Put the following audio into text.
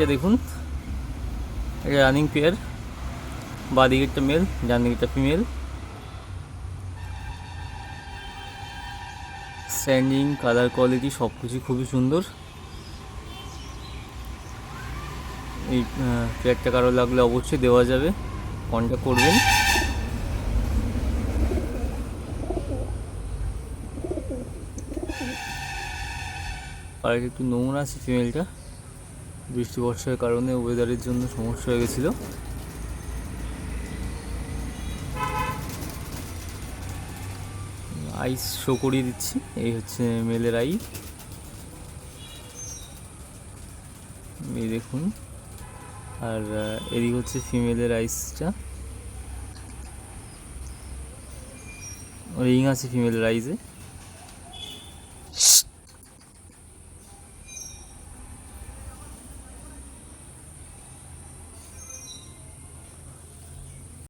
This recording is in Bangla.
পেয়ারটা দেখুন, এটা রানিং পেয়ার, বাঁ দিকেরটা মেল, ডান দিকেরটা ফিমেল। স্ট্যান্ডিং, কালার কোয়ালিটি সব কিছু খুবই সুন্দর। এই পেয়ারটা কারো লাগলে অবশ্যই দেওয়া যাবে, কন্ট্যাক্ট করবেন। আর একটু নোংরা আছে ফিমেলটা, বৃষ্টি বর্ষার কারণে ওয়েদারের জন্য সমস্যা হয়ে গেছিলো। আইস শো করিয়ে দিচ্ছি, এই হচ্ছে মেলের আই, এই দেখুন। আর এদিকে হচ্ছে ফিমেলের আইসটা, রিং আছে ফিমেলের আইসে।